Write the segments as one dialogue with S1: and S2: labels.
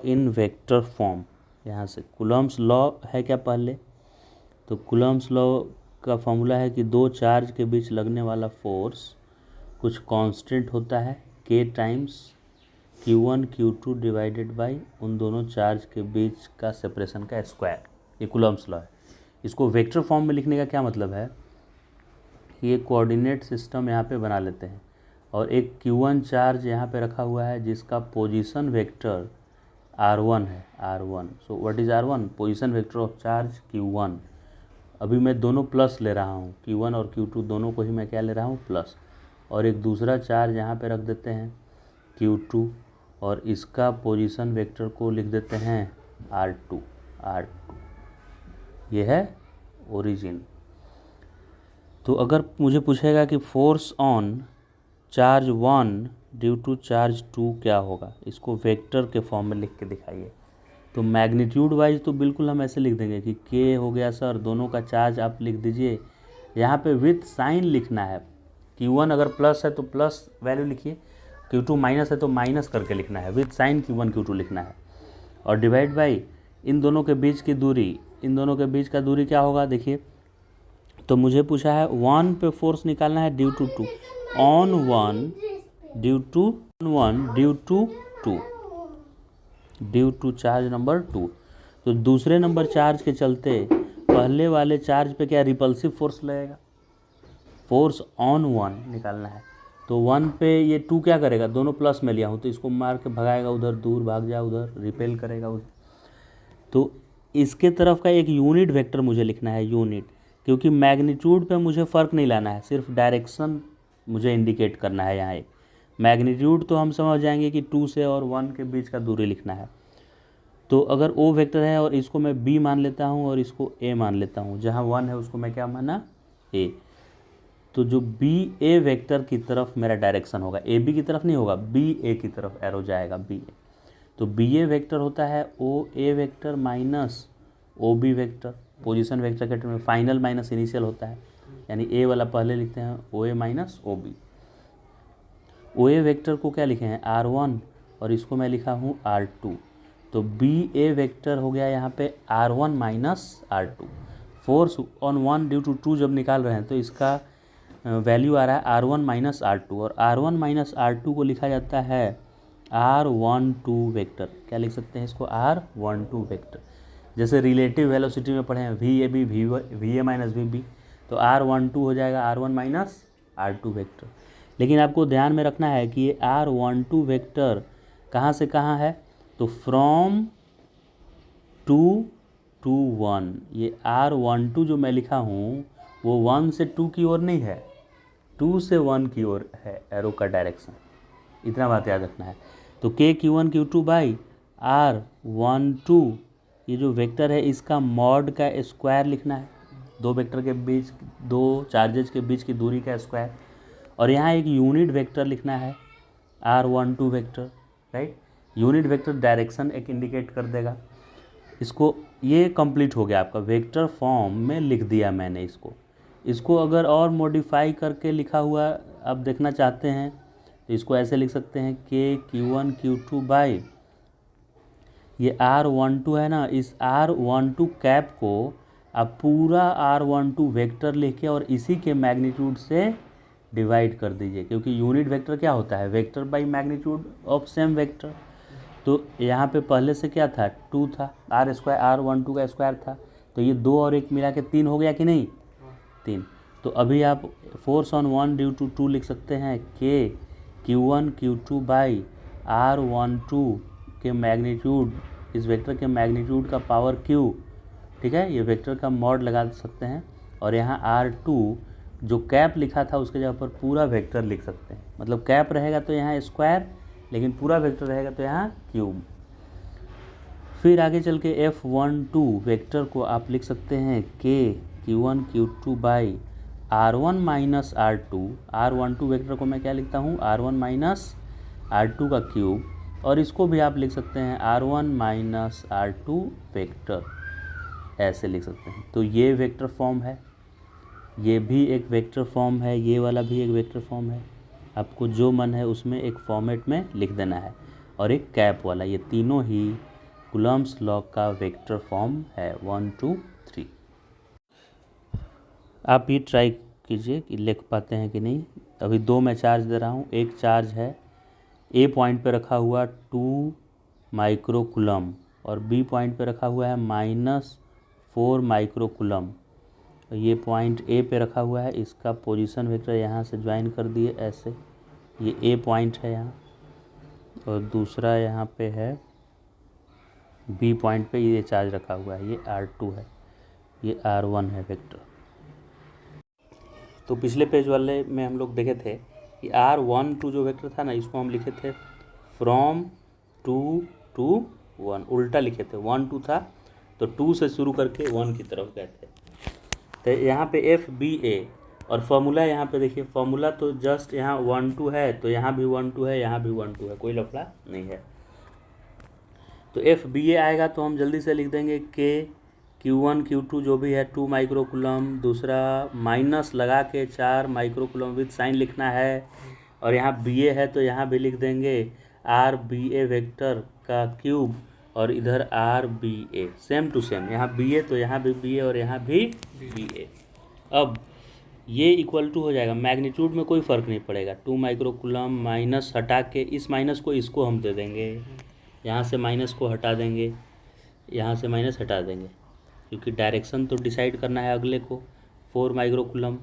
S1: इन vector form. यहाँ से Coulomb's law है क्या पहले, तो कूलम्ब्स लॉ का फॉर्मूला है कि दो चार्ज के बीच लगने वाला फोर्स कुछ कांस्टेंट होता है k times Q1 Q2 divided by उन दोनों चार्ज के बीच का सेपरेशन का स्क्वायर। ये कूलम्ब्स लॉ है। इसको वेक्टर फॉर्म में लिखने का क्या मतलब है, ये कोऑर्डिनेट सिस्टम यहाँ पे बना लेते हैं और एक Q1 चार्ज यहाँ पे रखा हुआ है जिसका पोजीशन वेक्टर R1 है, R1। So what is R1? Position vector of charge Q1। अभी मैं दोनों प्लस ले रहा हूँ, Q1 और Q2 दोनों को ही मैं क्या ले रहा हूँ, प्लस। और एक दूसरा चार्ज यहाँ पे रख देते हैं Q2 और इसका पोजीशन वेक्टर को लिख देते हैं R2। ये है ओरिजिन। तो अगर मुझे पूछेगा कि force on charge 1 due to charge 2 क्या होगा, इसको वेक्टर के फॉर्म में लिख के दिखाइए। तो मैग्नीट्यूड वाइज तो बिल्कुल हम ऐसे लिख देंगे कि k हो गया सर, दोनों का चार्ज आप लिख दीजिए। यहाँ पे विथ साइन लिखना है। Q1 अगर प्लस है तो प्लस वैल्यू लिखिए, Q2 माइनस है तो माइनस करके लिखना है, विथ साइन Q1 Q2 लिखना है। और डिवाइड बाई इन दोनों के बीच की दूरी, इन दोनों के बीच का दूरी क्या होगा देखिए। तो मुझे पूछा है 1 पे फोर्स निकालना है due to 2, on 1 due to 2, due to charge number 2। तो दूसरे नंबर चार्ज के चलते पहले वाले चार्ज पे क्या रिपल्सिव फोर्स लगेगा, फोर्स ऑन 1 निकालना है। तो 1 पे ये 2 क्या करेगा, दोनों प्लस में लिया हूँ तो इसको मार के भगाएगा उधर, दूर भाग जाए उधर, रिपेल करेगा उधर। तो इसके तरफ का एक यूनिट वेक्टर मुझे लिखना है, यूनिट, क्योंकि मैग्नीट्यूड पे मुझे फ़र्क नहीं लाना है, सिर्फ डायरेक्शन मुझे इंडिकेट करना है। यहाँ एक मैग्नीट्यूड तो हम समझ जाएंगे कि 2 से और 1 के बीच का दूरी लिखना है। तो अगर O वेक्टर है और इसको मैं B मान लेता हूँ और इसको A मान लेता हूँ, जहाँ 1 है उसको मैं क्या माना, A। तो जो BA वेक्टर की तरफ मेरा डायरेक्शन होगा, AB की तरफ नहीं होगा, BA की तरफ एरो जाएगा, BA। तो BA वेक्टर होता है OA vector minus OB vector. Position vector के टर्म में फाइनल माइनस इनिशियल होता है, यानी A वाला पहले लिखते हैं OA minus OB। OA vector को क्या लिखे हैं, R1, और इसको मैं लिखा हूँ R2। तो BA वेक्टर हो गया यहाँ पे R1 minus R2। Force on 1 due to 2 जब निकाल रहे हैं तो इसका वैल्यू आ रहा है R1 माइनस R2, और R1 माइनस R2 को लिखा जाता है R12 वेक्टर। क्या लिख सकते हैं इसको, R12 वेक्टर। जैसे रिलेटिव वेलोसिटी में पढ़े हैं VAB VA माइनस VB, तो R12 हो जाएगा R1 माइनस R2 वेक्टर। लेकिन आपको ध्यान में रखना है कि ये R12 वेक्टर कहाँ से कहाँ है, तो फ्रॉम 2 to 1। ये R12 जो मैं लिखा हूँ वो 1 से 2 की ओर नहीं है, 2 से 1 की ओर है एरो का डायरेक्शन। इतना बात याद रखना है। तो K Q1 Q2 by R12, ये जो वेक्टर है इसका मॉड का स्क्वायर लिखना है, दो वेक्टर के बीच, दो चार्जेज के बीच की दूरी का स्क्वायर। और यहाँ एक यूनिट वेक्टर लिखना है R12 vector, right. Unit vector direction एक इंडिकेट कर देगा इसको। ये कंप्लीट हो गया आपका, वेक्टर फॉर्म में लिख दिया मैंने इसको अगर और मॉडिफाई करके लिखा हुआ आप देखना चाहते हैं तो इसको ऐसे लिख सकते हैं K Q1 Q2 बाई, ये R12 है ना, इस R12 कैप को आप पूरा R12 वेक्टर लिख के और इसी के मैग्नीट्यूड से डिवाइड कर दीजिए, क्योंकि यूनिट वेक्टर क्या होता है, vector by magnitude of same vector. तो यहाँ पे पहले से क्या था, 2 था, R स्क्वायर R12 का स्क्वायर था, तो ये 2 और 1 मिला के 3 हो गया कि नहीं, 3। तो अभी आप फोर्स ऑन 1 ड्यू टू 2 लिख सकते हैं K Q1 Q2 by R12 के मैग्नीट्यूड, इस वेक्टर के मैग्नीट्यूड का पावर Q, ठीक है। ये वेक्टर का मॉड लगा सकते हैं और यहाँ R2 जो कैप लिखा था उसके जगह पर पूरा वेक्टर लिख सकते हैं। मतलब कैप रहेगा तो यहाँ स्क्वायर, लेकिन पूरा वेक्टर रहेगा तो यहाँ क्यूब। फिर आगे चल के F12 वेक्टर को आप लिख सकते हैं K Q1 Q2 by R1 minus R2। R12 vector को मैं क्या लिखता हूँ, R1 माइनस R2 का क्यूब, और इसको भी आप लिख सकते हैं R1 माइनस R2 वेक्टर, ऐसे लिख सकते हैं। तो ये वेक्टर फॉर्म है, ये भी एक वेक्टर फॉर्म है, ये वाला भी एक वेक्टर फॉर्म है। आपको जो मन है उसमें एक फॉर्मेट में लिख देना है। और एक कैप वाला, ये तीनों ही कूलम्ब्स लॉ का वेक्टर फॉर्म है 1 2 3। आप ये ट्राई कीजिए कि लिख पाते हैं कि नहीं। अभी 2 मैं चार्ज दे रहा हूँ। एक चार्ज है ए पॉइंट पे रखा हुआ 2 माइक्रो कूलम और बी पॉइंट पे रखा हुआ है -4 माइक्रो कूलम। ये पॉइंट ए पे रखा हुआ है, इसका पोजीशन वेक्टर यहाँ से ज्वाइन कर दिए ऐसे। ये ए पॉइंट है यहाँ, और दूसरा यहाँ पे है बी पॉइंट पे ये चार्ज रखा हुआ है। ये R2 है, ये R1 है वेक्टर। तो पिछले पेज वाले में हम लोग देखे थे कि R12 जो वेक्टर था ना, इसको हम लिखे थे फ्रॉम 2 to 1, उल्टा लिखे थे। 1 2 था तो 2 से शुरू करके 1 की तरफ गए थे। तो यहाँ पे FBA और फॉर्मूला यहाँ पे देखिए, फॉर्मूला तो जस्ट यहाँ 1 2 है, तो यहाँ भी 1 2 है, यहाँ भी 1 2 है, कोई लफड़ा नहीं है। तो FBA आएगा तो हम जल्दी से लिख देंगे K Q1 Q2 जो भी है 2 माइक्रो कूलम, दूसरा माइनस लगा के 4 माइक्रो कूलम विद साइन लिखना है, और यहाँ BA है तो यहाँ भी लिख देंगे RBA वेक्टर का क्यूब और इधर RBA सेम टू सेम, यहाँ BA तो यहाँ भी BA और यहाँ भी BA। अब ये इक्वल टू हो जाएगा, मैग्नीट्यूड में कोई फ़र्क नहीं पड़ेगा। 2 माइक्रो कूलम माइनस हटा के इस माइनस को इसको हम दे देंगे, यहाँ से माइनस को हटा देंगे, यहाँ से माइनस हटा देंगे, क्योंकि डायरेक्शन तो डिसाइड करना है अगले को। 4 माइक्रो कूलम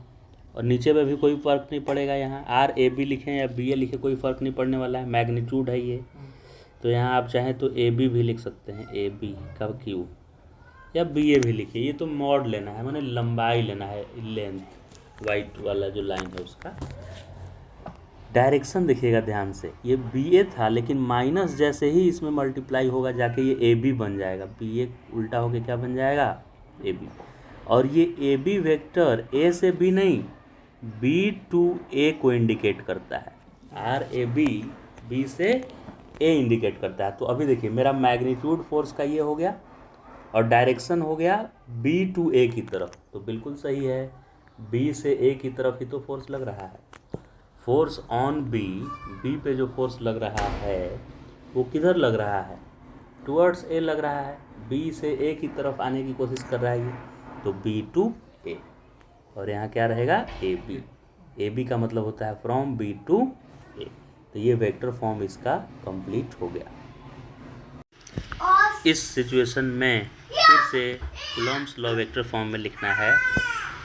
S1: और नीचे में भी कोई फ़र्क नहीं पड़ेगा, यहाँ RAB लिखें या BA लिखें कोई फ़र्क नहीं पड़ने वाला है, मैग्नीट्यूड है ये। तो यहाँ आप चाहें तो AB भी लिख सकते हैं, AB का क्यूब, या BA भी लिखिए। ये तो मॉड लेना है, माने लंबाई लेना है, लेंथ, वाइट वाला जो लाइन है उसका। डायरेक्शन देखिएगा ध्यान से, ये BA था लेकिन माइनस जैसे ही इसमें मल्टीप्लाई होगा जाके ये AB बन जाएगा। BA उल्टा होके क्या बन जाएगा, AB। और ये AB वेक्टर A से B नहीं, B to A को इंडिकेट करता है। RAB B से A इंडिकेट करता है। तो अभी देखिए मेरा मैग्नीट्यूड फोर्स का ये हो गया और डायरेक्शन हो गया B to A की तरफ, तो बिल्कुल सही है, B से A की तरफ ही तो फोर्स लग रहा है। फोर्स ऑन B पे जो फोर्स लग रहा है वो किधर लग रहा है, टुवर्ड्स A लग रहा है। B से A की तरफ आने की कोशिश कर रहा है ये, तो B to A, और यहाँ क्या रहेगा AB। AB का मतलब होता है फ्रॉम B to A। तो ये वेक्टर फॉर्म इसका कंप्लीट हो गया। इस सिचुएशन में फिर से कूलम्ब्स लॉ वेक्टर फॉर्म में लिखना है।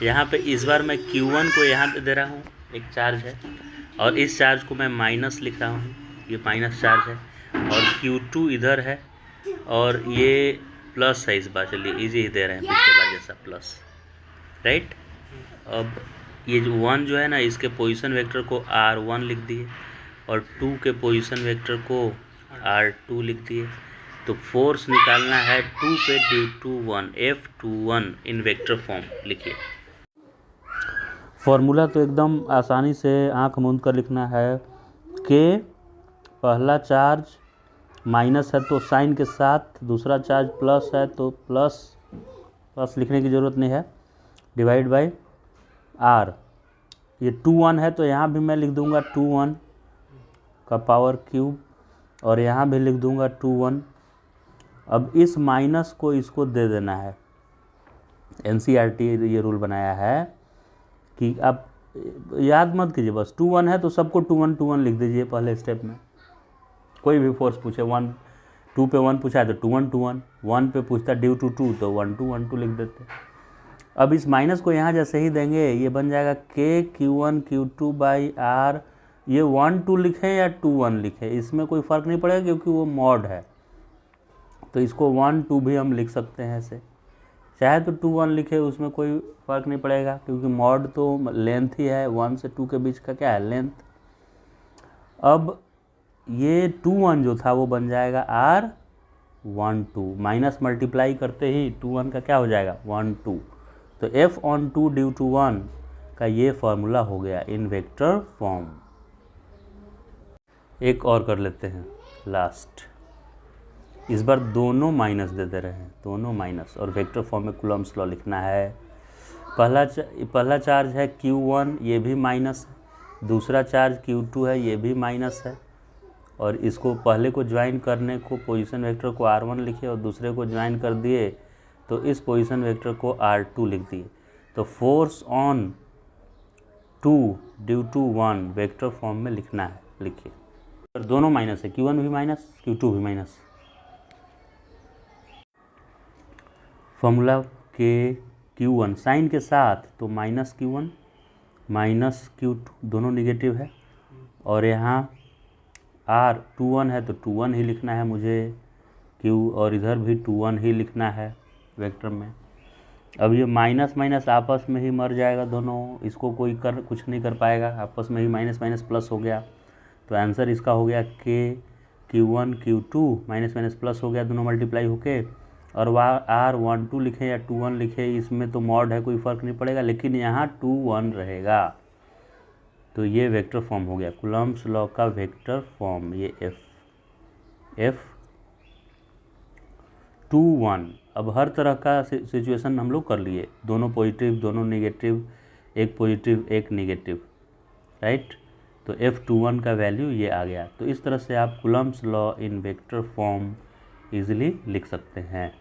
S1: यहाँ पे इस बार मैं Q1 को यहाँ दे रहा हूँ, एक चार्ज है, और इस चार्ज को मैं माइनस लिख रहा हूँ, ये माइनस चार्ज है, और Q2 इधर है और ये प्लस है। इस बार चलिए इजी ही दे रहे हैं, पिछले बार जैसा प्लस, राइट। अब ये जो 1 जो है ना, इसके पोजीशन वेक्टर को R1 लिख दिए और 2 के पोजीशन वेक्टर को R2 लिख दिए। तो फोर्स निकालना है 2 पे due to 1, F21 in vector form लिखिए। फॉर्मूला तो एकदम आसानी से आंख मूंद कर लिखना है। के पहला चार्ज माइनस है तो साइन के साथ, दूसरा चार्ज प्लस है तो प्लस लिखने की ज़रूरत नहीं है, डिवाइड बाय R। ये 2 1 है तो यहाँ भी मैं लिख दूंगा 2 1 का पावर क्यूब, और यहाँ भी लिख दूंगा 2 1। अब इस माइनस को इसको दे देना है। NCERT ये रूल बनाया है कि आप याद मत कीजिए, बस 2 1 है तो सबको 2 1 लिख दीजिए पहले स्टेप में। कोई भी फोर्स पूछे, 1 2 पे 1 पूछा है तो 2 1 1 पे पूछता ड्यू टू 2 तो 1 2 1 2 लिख देते। अब इस माइनस को यहाँ जैसे ही देंगे ये बन जाएगा K Q1 Q2 by R। ये 1 2 लिखें या 2 1 लिखें इसमें कोई फ़र्क नहीं पड़ेगा, क्योंकि वो मॉड है। तो इसको 1 2 भी हम लिख सकते हैं ऐसे, चाहे तो 2 1 लिखे, उसमें कोई फ़र्क नहीं पड़ेगा, क्योंकि मॉड तो लेंथ ही है, 1 से 2 के बीच का क्या है, लेंथ। अब ये 2 1 जो था वो बन जाएगा R1 2, माइनस मल्टीप्लाई करते ही 2 1 का क्या हो जाएगा 1 2। तो F(2) ड्यू टू 1 का ये फार्मूला हो गया इन वेक्टर फॉर्म। एक और कर लेते हैं लास्ट। इस बार दोनों माइनस दे दे रहे हैं, दोनों माइनस, और वेक्टर फॉर्म में कूलम्ब्स लॉ लिखना है। पहला चार्ज है Q1, ये भी माइनस है। दूसरा चार्ज Q2 है, ये भी माइनस है। और इसको पहले को ज्वाइन करने को पोजीशन वेक्टर को R1 लिखे और दूसरे को ज्वाइन कर दिए तो इस पोजीशन वेक्टर को R2 लिख दिए। तो force on 2 due to 1 vector form में लिखना है, लिखिए। और दोनों माइनस है, Q1 भी माइनस Q2 भी माइनस। फॉर्मूला के Q1 साइन के साथ तो माइनस Q1 माइनस Q2 दोनों निगेटिव है, और यहाँ R 2 1 है तो 2 1 ही लिखना है मुझे Q, और इधर भी 2 1 ही लिखना है वेक्टर में। अब ये माइनस माइनस आपस में ही मर जाएगा दोनों, इसको कोई कुछ नहीं कर पाएगा, आपस में ही माइनस माइनस प्लस हो गया। तो आंसर इसका हो गया Q1 Q2 minus minus plus हो गया, दोनों मल्टीप्लाई होके। और वह R 1 2 लिखे या 2 1 लिखे, इसमें तो मॉड है, कोई फ़र्क नहीं पड़ेगा, लेकिन यहाँ 2 1 रहेगा। तो ये वेक्टर फॉर्म हो गया, कूलम्ब्स लॉ का वेक्टर फॉर्म, ये F 2 1। अब हर तरह का सिचुएशन हम लोग कर लिए, दोनों पॉजिटिव दोनों नेगेटिव, एक पॉजिटिव एक नेगेटिव, राइट। तो F21 का वैल्यू ये आ गया। तो इस तरह से आप Coulomb's law in vector form easily लिख सकते हैं।